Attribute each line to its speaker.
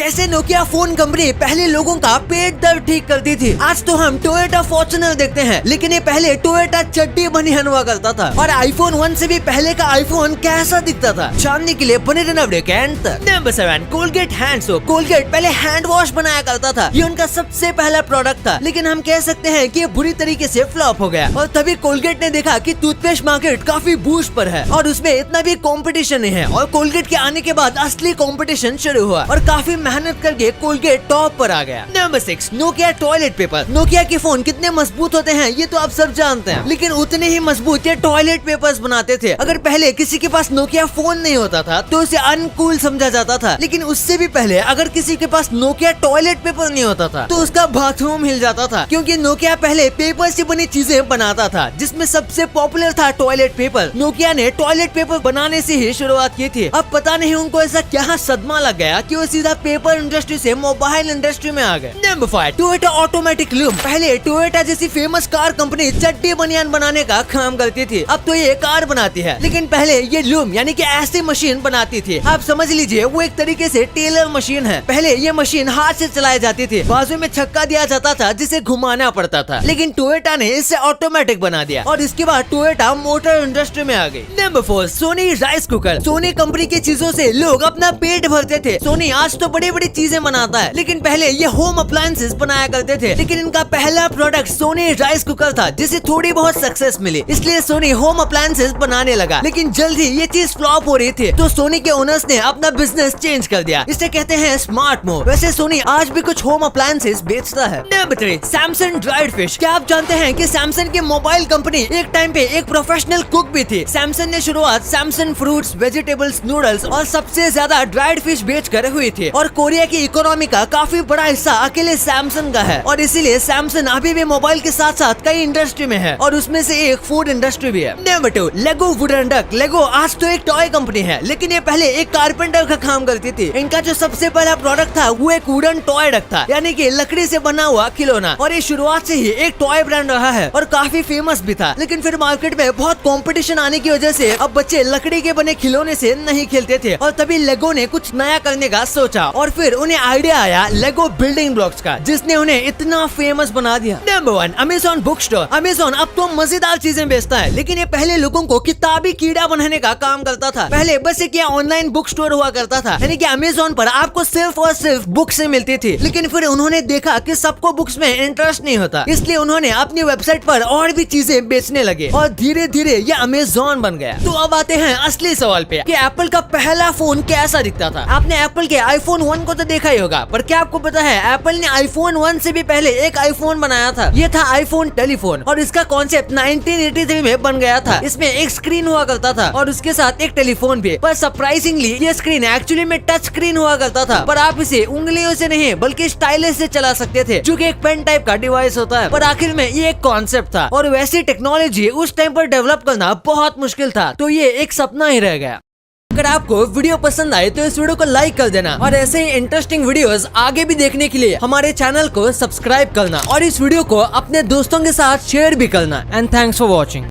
Speaker 1: कैसे Nokia phone company पहले लोगों का पेट दर्द ठीक करती थी। आज तो हम टोयोटा फॉर्च्यूनर देखते हैं, लेकिन ये पहले टोयोटा चड्डी बनियान हुआ करता था। और आईफोन 1 से भी पहले का आईफोन कैसा दिखता था, जानने के लिए बने रहना वीडियो के अंत तक। Number 7, Colgate hand soap. Colgate पहले हैंड वॉश बनाया करता था, ये उनका सबसे पहला प्रोडक्ट था, लेकिन हम कह सकते हैं कि ये बुरी तरीके से फ्लॉप हो गया। और तभी कोलगेट ने देखा कि टूथपेस्ट मार्केट काफी बूस्ट पर है और उसमें इतना भी कंपटीशन नहीं है। और कोलगेट के आने के बाद असली कंपटीशन शुरू हुआ और काफी मेहनत करके कोलगेट टॉप पर आ गया। Number 6, Nokia toilet paper. Nokia के फोन कितने मजबूत होते हैं ये तो आप सब जानते हैं, लेकिन उतने ही मजबूत ये टॉयलेट पेपर्स बनाते थे। अगर पहले किसी के पास नोकिया फोन नहीं होता था तो उसे अनकूल समझा जाता था, लेकिन उससे भी पहले अगर किसी के पास नोकिया टॉयलेट पेपर नहीं होता था तो उसका बाथरूम हिल जाता था, क्योंकि नोकिया पहले पेपर से बनी चीजें बनाता था, जिसमें सबसे पॉपुलर था टॉयलेट पेपर। नोकिया ने टॉयलेट पेपर बनाने से ही शुरुआत की थी। अब पता नहीं उनको ऐसा क्या सदमा लग गया कि वो सीधा पेपर इंडस्ट्री से मोबाइल इंडस्ट्री में आ गए। Number 5, Toyota automatic loom. पहले टोयोटा जैसी फेमस कार कंपनी चड्डी बनियान बनाने का काम करती थी, अब तो ये कार बनाती है, लेकिन पहले ये लूम यानी कि ऐसी मशीन बनाती थी। आप समझ लीजिए वो एक तरीके से टेलर मशीन है। पहले ये मशीन हाथ से चलाई जाती थी, बाजू में छक्का दिया जाता था जिसे घुमाना पड़ता था, लेकिन टोयोटा ने इसे ऑटोमेटिक बना दिया और इसके बाद टोयोटा मोटर इंडस्ट्री में आ गई। Number 4, Sony rice cooker. Sony company की चीजों से लोग अपना पेट भरते थे। सोनी आज तो बड़ी बड़ी चीजें बनाता है, लेकिन पहले ये होम अप्लायंसेस बनाया करते थे, लेकिन इनका पहला प्रोडक्ट सोनी राइस कुकर था, जिसे थोड़ी बहुत सक्सेस मिली, इसलिए सोनी होम अप्लायंसेस बनाने लगा। लेकिन जल्द ही ये चीज फ्लॉप हो रही थी, तो सोनी के ओनर्स ने अपना बिजनेस चेंज कर दिया। इसे कहते हैं स्मार्ट मूव। वैसे सोनी आज भी कुछ होम अप्लायंसेस बेचता है। Number 3, Samsung dried fish. क्या आप जानते हैं कि सैमसंग की मोबाइल कंपनी एक टाइम पे एक प्रोफेशनल कुक भी थी। सैमसंग ने शुरुआत सैमसंग फ्रूट्स, वेजिटेबल्स, नूडल्स और सबसे ज्यादा ड्राइड फिश बेचकर हुई थी। और कोरिया की इकोनॉमी का काफी बड़ा हिस्सा अकेले सैमसंग का है, और इसीलिए सैमसंग अभी भी मोबाइल के साथ साथ कई इंडस्ट्री में है, और उसमें से एक फूड इंडस्ट्री भी है। नंबर 2, लेगो वुडन डक। लेगो आज तो एक टॉय कंपनी है, लेकिन ये पहले एक कारपेंटर का काम करती थी। इनका जो सबसे पहला प्रोडक्ट था वो एक वुडन टॉय डक था, यानी कि लकड़ी से बना हुआ खिलौना, और ये शुरुआत से ही एक टॉय ब्रांड रहा है और काफी फेमस भी था। लेकिन फिर मार्केट में बहुत कंपटीशन आने की वजह से अब बच्चे लकड़ी के बने खिलौने से नहीं खेलते थे, और तभी लेगो ने कुछ नया करने का सोचा, और फिर उन्हें आइडिया आया लेगो बिल्डिंग ब्लॉक्स का, जिसने उन्हें इतना फेमस बना दिया। Number 1, Amazon book store. Amazon अब तो मजेदार चीजें बेचता है, लेकिन ये पहले लोगों को किताबी कीड़ा बनाने का काम करता था। पहले बस एक ऑनलाइन बुक स्टोर हुआ करता था, यानी कि अमेज़न पर आपको सिर्फ और सिर्फ बुक्स मिलती थी। लेकिन फिर उन्होंने देखा कि सबको बुक्स में इंटरेस्ट नहीं होता, इसलिए उन्होंने अपनी वेबसाइट पर और भी चीजें बेचने लगे, और धीरे धीरे ये अमेज़न बन गया। तो अब आते हैं असली सवाल पे कि एप्पल का पहला फोन कैसा दिखता था। आपने एप्पल के आईफोन 1 को तो देखा ही होगा, पर क्या आपको पता है एप्पल ने आईफोन 1 से भी पहले एक आईफोन बनाया था। ये था आईफोन टेलीफोन, और इसका कॉन्सेप्ट 1983 में बन गया था। इसमें एक स्क्रीन हुआ करता था और उसके साथ एक टेलीफोन भी, पर सरप्राइजिंगली ये स्क्रीन एक्चुअली में टच स्क्रीन हुआ करता था, पर आप इसे उंगलियों से नहीं बल्कि स्टाइलस से चला सकते थे, जो कि एक पेन टाइप का डिवाइस होता है। पर आखिर में ये एक कॉन्सेप्ट था, और वैसी टेक्नोलॉजी उस टाइम पर डेवलप करना बहुत मुश्किल था, तो ये एक सपना ही रह गया। अगर आपको वीडियो पसंद आए तो इस वीडियो को लाइक कर देना, और ऐसे ही इंटरेस्टिंग वीडियोस आगे भी देखने के लिए हमारे चैनल को सब्सक्राइब करना, और इस वीडियो को अपने दोस्तों के साथ शेयर भी करना। And thanks for watching.